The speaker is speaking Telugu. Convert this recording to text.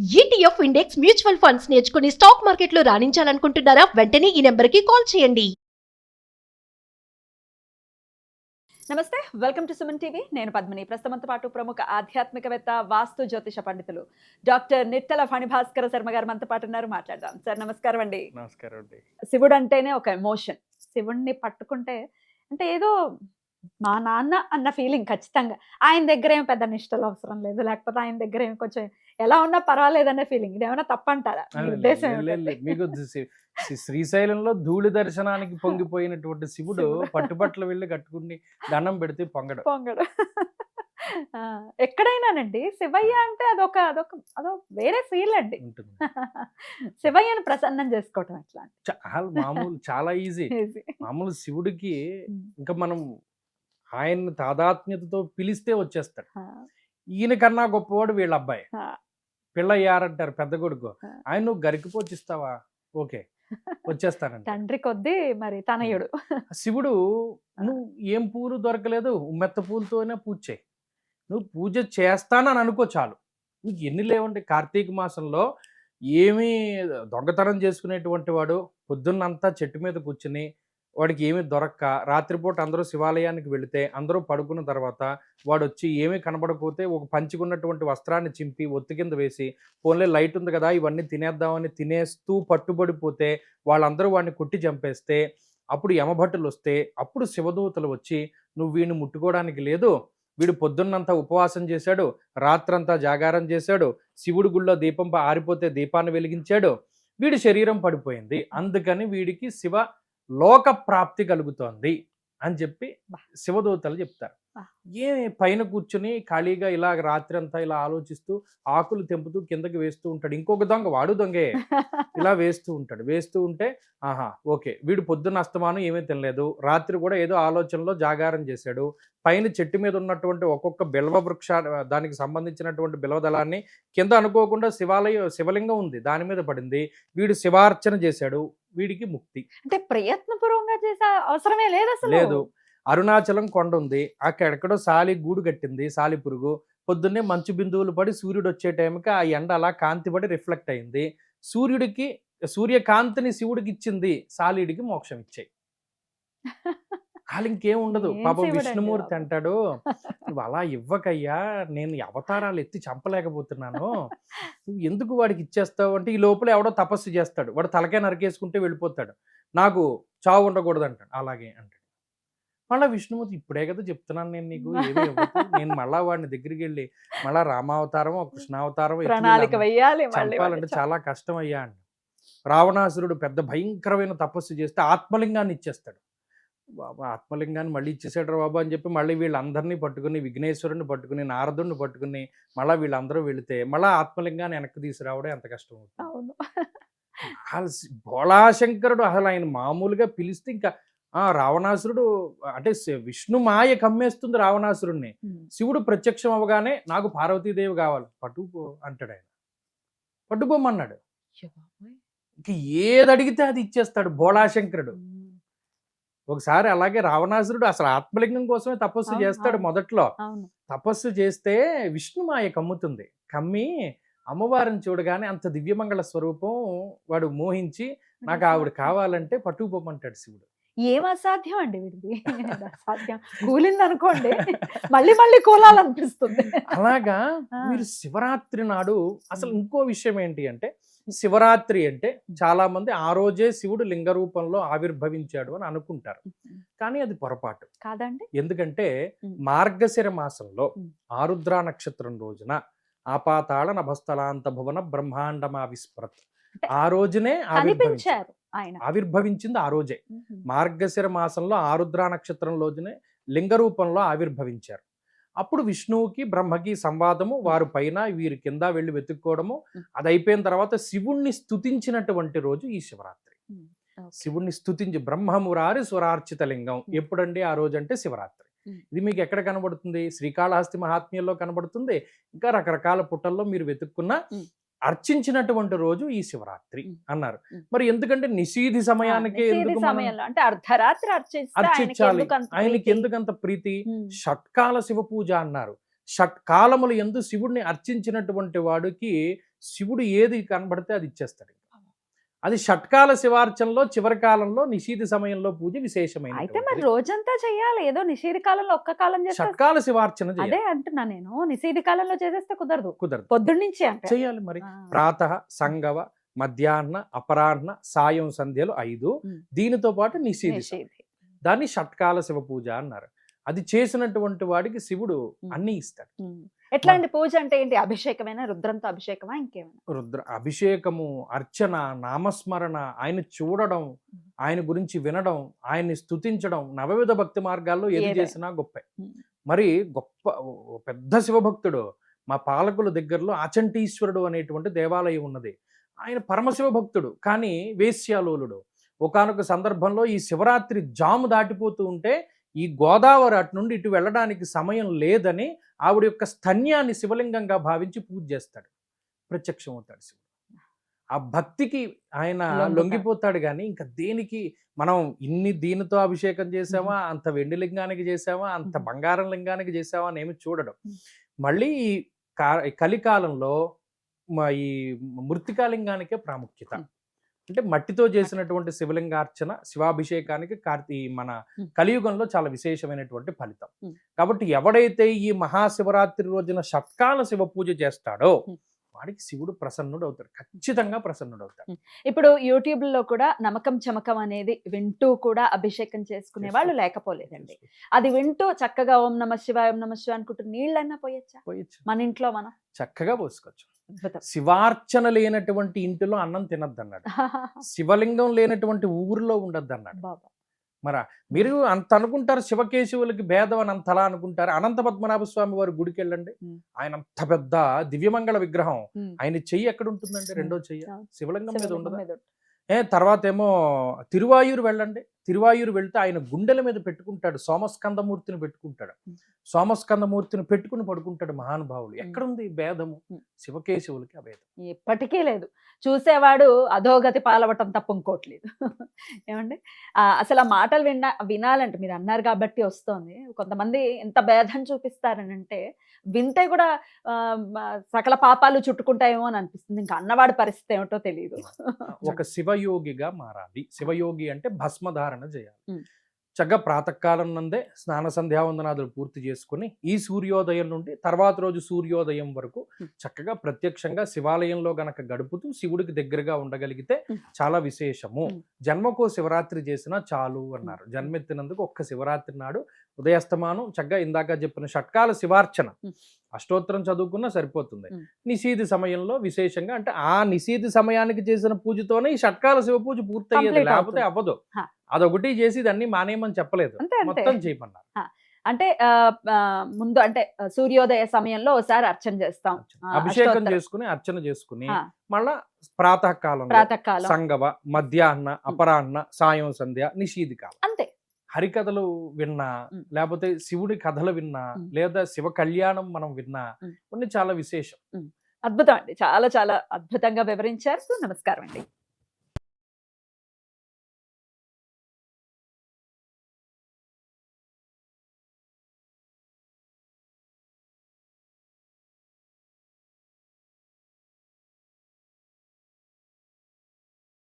ఈటీఎఫ్ ఇండెక్స్ మ్యూచువల్ ఫండ్స్ నేర్చుకుని స్టాక్ మార్కెట్లో రాణించాలనుకుంటున్నారా? వెంటనే ఈ నెంబర్కి కాల్ చేయండి. నమస్తే, వెల్కమ్ టు సుమన్ టీవీ. నేను పద్మిని. ప్రస్తుతంతో పాటు ప్రముఖ ఆధ్యాత్మికవేత్త, వాస్తు జ్యోతిష పండితులు డాక్టర్ నిట్టల ఫణిభాస్కర శర్మ గారు మనతో పాటు ఉన్నారు. మాట్లాడదాం. సార్ నమస్కారం అండి. నమస్కారం అండి. శివుడు అంటేనే ఒక ఎమోషన్. శివుణ్ణి పట్టుకుంటే అంటే ఏదో మా నాన్న అన్న ఫీలింగ్ ఖచ్చితంగా. ఆయన దగ్గర ఏం పెద్ద నిష్టలు అవసరం లేదు, లేకపోతే ఆయన దగ్గర ఏం కొంచెం ఎలా ఉన్నా పర్వాలేదనే ఫీలింగ్. ఇదేమైనా తప్పంటారా? మీ ఉద్దేశం ఏమిటండి? మీకు శ్రీశైలంలో ధూళి దర్శనానికి పొంగిపోయినటువంటి శివుడు పట్టుబట్టలు వెళ్ళి కట్టుకుని దండం పెడితే పొంగడు. పొంగడు. ఆ, ఎక్కడైనానండి శివయ్య అంటే అదొక అదొక అదో వేరే ఫీల్ అండి. ఉంటుంది. శివయ్యను ప్రసన్నం చేసుకోవటం ఎట్లా? మామూలు చాలా ఈజీ. Easy. మామూలు శివుడికి ఉమ్. ఇంకా మనం ఆయన తాదాత్మ్యతతో పిలిస్తే వచ్చేస్తాడు. ఆ, ఈయన కన్నా గొప్పవాడు వీళ్ళ అబ్బాయి. ఆ, పిల్లయ్యారంటారు పెద్ద కొడుకు. ఆ. ఆయన నువ్వు గరికిపోచిస్తావా? ఓకే, వచ్చేస్తానంట. తండ్రి కొద్దీ మరి తనయుడు. శివుడు నువ్వు ఏం పూలు దొరకలేదు, మెత్త పూలతోనే పూజ చేయి. నువ్వు పూజ చేస్తానని అనుకో చాలు. నీకు ఎన్ని లేవండి. కార్తీక మాసంలో ఏమీ దొంగతనం చేసుకునేటువంటి వాడు పొద్దున్నంతా చెట్టు మీద కూర్చుని వాడికి ఏమీ దొరక్క రాత్రిపూట అందరూ శివాలయానికి వెళితే అందరూ పడుకున్న తర్వాత వాడు వచ్చి ఏమీ కనబడకపోతే ఒక పంచుకున్నటువంటి వస్త్రాన్ని చింపి ఒత్తి కింద వేసి పోన్లే లైట్ ఉంది కదా ఇవన్నీ తినేద్దామని తినేస్తూ పట్టుబడిపోతే వాళ్ళందరూ వాడిని కొట్టి చంపేస్తే అప్పుడు యమభట్టులు వస్తే అప్పుడు శివదూతలు వచ్చి నువ్వు వీడిని ముట్టుకోవడానికి లేదు, వీడు పొద్దున్నంతా ఉపవాసం చేశాడు, రాత్రంతా జాగారం చేశాడు, శివుడి గుళ్ళో దీపం ఆరిపోతే దీపాన్ని వెలిగించాడు, వీడి శరీరం పడిపోయింది, అందుకని వీడికి శివ లోక ప్రాప్తి కలుగుతోంది అని చెప్పి శివదూతలు చెప్తారు. ఏ పైన కూర్చుని ఖాళీగా ఇలా రాత్రి అంతా ఇలా ఆలోచిస్తూ ఆకులు తెంపుతూ కిందకి వేస్తూ ఉంటాడు. ఇంకొక దొంగ, వాడు దొంగే, ఇలా వేస్తూ ఉంటాడు. వేస్తూ ఉంటే ఆహా ఓకే, వీడు పొద్దున్న అస్తమానం ఏమీ తినలేదు, రాత్రి కూడా ఏదో ఆలోచనలో జాగారం చేశాడు, పైన చెట్టు మీద ఉన్నటువంటి ఒక్కొక్క బిల్వ వృక్ష దానికి సంబంధించినటువంటి బిల్వదళాన్ని కింద అనుకోకుండా శివలింగం ఉంది దాని మీద పడింది, వీడు శివార్చన చేశాడు, వీడికి ముక్తి. అంటే ప్రయత్నపూర్వకంగా చేసే అవసరమే లేదు అసలు. లేదు. అరుణాచలం కొండ ఉంది, అక్కడెక్కడో సాలి గూడు కట్టింది, సాలి పురుగు పొద్దున్నే మంచు బిందువులు పడి సూర్యుడు వచ్చే టైంకి ఆ ఎండ అలా కాంతి పడి రిఫ్లెక్ట్ అయింది, సూర్యుడికి సూర్యకాంతిని శివుడికి ఇచ్చింది, సాలీడికి మోక్షం ఇచ్చాయి. వాళ్ళు ఇంకేం ఉండదు. ఏం పాపం శివుడండి విష్ణుమూర్తి బాబు. అంటాడు, నువ్వు అలా ఇవ్వకయ్యా, నేను ఈ అవతారాలు ఎత్తి చంపలేకపోతున్నాను, నువ్వు ఎందుకు వాడికి ఇచ్చేస్తావు అంటే ఈ లోపల ఎవడో తపస్సు చేస్తాడు, వాడు తలకే నరికేసుకుంటే వెళ్ళిపోతాడు, నాకు చావు ఉండకూడదు అంటాడు. అలాగే అంటాడు. మళ్ళీ విష్ణుమూర్తి ఇప్పుడే కదా చెప్తున్నాను నేను నీకు ఏమీ ఇవ్వకు, నేను మళ్ళా వాడిని దగ్గరికి వెళ్ళి మళ్ళా రామావతారమో కృష్ణావతారమో ప్రణాళిక వెయ్యాలి మళ్ళీ చంపాలంటే చాలా కష్టం అయ్యా అండి. రావణాసురుడు పెద్ద భయంకరమైన తపస్సు చేస్తే ఆత్మలింగాన్ని ఇచ్చేస్తాడు. బాబా ఆత్మలింగాన్ని మళ్ళీ ఇచ్చేసాడు బాబా అని చెప్పి మళ్ళీ వీళ్ళందరినీ పట్టుకుని విఘ్నేశ్వరుని పట్టుకుని నారదుడిని పట్టుకుని మళ్ళీ వీళ్ళందరూ వెళితే మళ్ళీ ఆత్మలింగాన్ని వెనక్కి తీసుకురావడం ఎంత కష్టం అవుతుంది. అవును. భోళాశంకరుడు అసలు ఆయన మామూలుగా పిలిస్తే ఇంకా రావణాసురుడు అంటే విష్ణు మాయ కమ్మేస్తుంది రావణాసురుణ్ణి. ఉమ్. శివుడు ప్రత్యక్షం అవ్వగానే నాకు పార్వతీదేవి కావాలి, పట్టుకుపో అంటాడు. ఆయన పట్టుకోమన్నాడు. అయ్యో బాబోయ్. ఇంక ఏది అడిగితే అది ఇచ్చేస్తాడు భోళాశంకరుడు. ఉమ్. ఒకసారి అలాగే రావణాసురుడు అసలు ఆత్మలింగం కోసమే తపస్సు అవును, చేస్తాడు. అవును. మొదట్లో అవును. తపస్సు చేస్తే విష్ణుమాయ కమ్ముతుంది. కమ్మి అమ్మవారిని చూడగానే అంత దివ్యమంగళ స్వరూపం వాడు మోహించి నాకు ఆవిడ కావాలంటే పట్టుకుపోమంటాడు శివుడు. ఏం అసాధ్యం అండి వీడిది. అసాధ్యం కూలింది అనుకోండి, మళ్ళీ మళ్ళీ కూలాలనిపిస్తుంది. అలాగా ఆ. మీరు శివరాత్రి నాడు అసలు ఇంకో విషయం ఏంటి అంటే, శివరాత్రి అంటే చాలా మంది ఆ రోజే శివుడు లింగ రూపంలో ఆవిర్భవించాడు అని అనుకుంటారు, కానీ అది పొరపాటు. కాదండి. ఎందుకంటే ఉమ్. మార్గశిర మాసంలో ఉమ్. ఆరుద్ర నక్షత్రం రోజున ఆపాతాళ నభస్థలాంత భువన బ్రహ్మాండమా విస్మృత్, అంటే ఆ రోజునే కనిపించారు ఆయన. ఆవిర్భవించింది ఆ రోజే. ఉహు. మార్గశిర మాసంలో ఆరుద్ర నక్షత్రం రోజునే లింగ రూపంలో ఆవిర్భవించారు. అప్పుడు విష్ణువుకి బ్రహ్మకి సంవాదము, వారు పైన వీరి కింద వెళ్ళి వెతుక్కోవడము, అది అయిపోయిన తర్వాత శివుణ్ణి స్తుతించినటువంటి రోజు ఈ శివరాత్రి. ఉమ్. ఓకే. శివుణ్ణి స్తుతించి బ్రహ్మమురారి స్వరార్చిత లింగం ఎప్పుడండి? ఆ రోజు అంటే శివరాత్రి. ఇది మీకు ఎక్కడ కనబడుతుంది? శ్రీకాళహస్తి మహాత్మ్యంలో కనబడుతుంది, ఇంకా రకరకాల పుటల్లో మీరు వెతుక్కున్న అర్చించినటువంటి రోజు ఈ శివరాత్రి అన్నారు. మరి ఎందుకంటే నిషీధి సమయానికి ఎందుకు సమయంలో అంటే అర్ధరాత్రి అర్చించాలి? ఆయనకి ఎందుకంత ప్రీతి? షట్కాల శివ పూజ అన్నారు. షట్కాలములు ఎందు శివుడిని అర్చించినటువంటి వాడికి శివుడు ఏది కనబడితే అది ఇచ్చేస్తాడు. అది షట్కాల శివార్చనలో చివరి కాలంలో నిషీధ సమయంలో పూజ విశేషమైన. అయితే మరి రోజంతా చెయ్యాలి, ఏదో నిషేధ కాలంలో ఒక్క కాలం చేస్తే షట్కాల శివార్చన అదే అంటున్నా నేను, నిషేధ కాలంలో చేసేస్తే కుదరదు, కుదరదు, పొద్దున్నుంచి అంటే చెయ్యాలి. మరి ప్రాతః, సంగవ, మధ్యాహ్న, అపరాహ్న, సాయం సంధ్యలు 5, దీనితో పాటు నిషేధ, దాన్ని షట్కాల శివ పూజ అన్నారు. అది చేసినటువంటి వాడికి శివుడు అన్ని ఇస్తాడు. ఎట్లాంటి పూజ అంటే ఏంటి? అభిషేకమైన, రుద్రంతో అభిషేకమా, ఇంకేమైనా? రుద్ర అభిషేకము, అర్చన, నామస్మరణ, ఆయన చూడడం, ఆయన గురించి వినడం, ఆయన్ని స్తుతించడం, నవవిధ భక్తి మార్గాల్లో ఏది చేసినా గొప్పే. మరి గొప్ప పెద్ద శివభక్తుడు మా పాలకుల దగ్గరలో ఆచంటీశ్వరుడు అనేటువంటి దేవాలయం ఉన్నది. ఆయన పరమశివ భక్తుడు, కానీ వేశ్యాలోలుడు. ఒకానొక సందర్భంలో ఈ శివరాత్రి జాము దాటిపోతూ ఉంటే ఈ గోదావరి అటు నుండి ఇటు వెళ్ళడానికి సమయం లేదని ఆవిడ యొక్క స్తన్యాన్ని శివలింగంగా భావించి పూజ చేస్తాడు. ప్రత్యక్షం అవుతాడు శివుడు. ఆ భక్తికి ఆయన లొంగిపోతాడు. కానీ ఇంకా దేనికి మనం ఇన్ని దీనితో అభిషేకం చేసామా, అంత వెండి లింగానికి చేసామా, అంత బంగారం లింగానికి చేసామా అని ఏమి చూడడం. మళ్ళీ ఈ కలికాలంలో ఈ మృతికాలింగానికే ప్రాముఖ్యత. అంటే మట్టితో చేసినటువంటి శివలింగార్చన, శివాభిషేకానికి మన కలియుగంలో చాలా విశేషమైనటువంటి ఫలితం. కాబట్టి ఎవడైతే ఈ మహాశివరాత్రి రోజున షట్కాల శివ పూజ చేస్తాడో వాడికి శివుడు ప్రసన్నుడు అవుతాడు, ఖచ్చితంగా ప్రసన్నుడు అవుతాడు. ఇప్పుడు యూట్యూబ్ లో కూడా నమ్మకం చమకం అనేది వింటూ కూడా అభిషేకం చేసుకునే వాళ్ళు లేకపోలేదండి. అది వింటూ చక్కగా ఓం నమ శివాయ, ఓం నమ శివాయ అనుకుంటూ నీళ్ళైనా పోయొచ్చు. మన ఇంట్లో మనం చక్కగా పోసుకోవచ్చు. శివార్చన లేనటువంటి ఇంటిలో అన్నం తినద్దు అన్నాడు. శివలింగం లేనటువంటి ఊరిలో ఉండద్దు అన్నాడు. మరి మీరు అంత అనుకుంటారు, శివకేశవులకి భేదం అని అంతలా అనుకుంటారు. అనంత పద్మనాభ స్వామి వారి గుడికి వెళ్ళండి, ఆయన అంత పెద్ద దివ్యమంగళ విగ్రహం, ఆయన చెయ్యి ఎక్కడ ఉంటుందండి? రెండో చెయ్యి శివలింగం మీద ఉండదు. తర్వాత ఏమో తిరువాయూరు వెళ్ళండి, తిరువాయూరు వెళ్తే ఆయన గుండెల మీద పెట్టుకుంటాడు, సోమస్కందమూర్తిని పెట్టుకుంటాడు. సోమస్కందమూర్తిని పెట్టుకుని పడుకుంటాడు మహానుభావులు. ఎక్కడుంది భేదము? శివకేశవులకి అభేదం ఎప్పటికీ లేదు. చూసేవాడు అధోగతి పాలవటం తప్ప ఇంకోట్లేదు. ఏమండి అసలు ఆ మాటలు వినాలంటే మీరు అన్నారు కాబట్టి వస్తోంది. కొంతమంది ఎంత భేదం చూపిస్తారని అంటే వింటే కూడా సకల పాపాలు చుట్టుకుంటాయేమో అని అనిపిస్తుంది. ఇంకా అన్నవాడి పరిస్థితి ఏమిటో తెలియదు. ఒక శివయోగిగా మారాలి. శివయోగి అంటే భస్మధారణ చేయాలి. చక్కగా ప్రాతకాలం నందే స్నాన సంధ్యావందనాదులు పూర్తి చేసుకుని ఈ సూర్యోదయం నుండి తర్వాత రోజు సూర్యోదయం వరకు చక్కగా ప్రత్యక్షంగా శివాలయంలో గనక గడుపుతూ శివుడికి దగ్గరగా ఉండగలిగితే చాలా విశేషము. జన్మకో శివరాత్రి చేసినా చాలు అన్నారు. జన్మెత్తినందుకు ఒక్క శివరాత్రి నాడు ఉదయాస్తమానం చక్కగా ఇందాక చెప్పిన షట్కాల శివార్చన అష్టోత్తరం చదువుకున్నా సరిపోతుంది. నిషీధి సమయంలో విశేషంగా, అంటే ఆ నిషీధి సమయానికి చేసిన పూజతోనే ఈ షట్కాల శివ పూజ పూర్తయ్యేది, లేకపోతే అవ్వదు. అదొకటి చేసి దాన్ని మానేయమని చెప్పలేదు, మొత్తం చేయమన్నారు. అంటే ముందు అంటే సూర్యోదయ సమయంలో ఒకసారి అర్చన చేస్తాం, అభిషేకం చేసుకుని అర్చన చేసుకుని మళ్ళా ప్రాతకాలం, సంగవ, మధ్యాహ్న, అపరాహ్న, సాయం సంధ్య, నిషీధి కాలం. అంతే. హరికథలు విన్నా, లేకపోతే శివుడి కథలు విన్నా, లేదా శివ కళ్యాణం మనం విన్నా, కొన్ని చాలా విశేషం. అద్భుతం అండి. చాలా చాలా అద్భుతంగా వివరించారు. నమస్కారం అండి.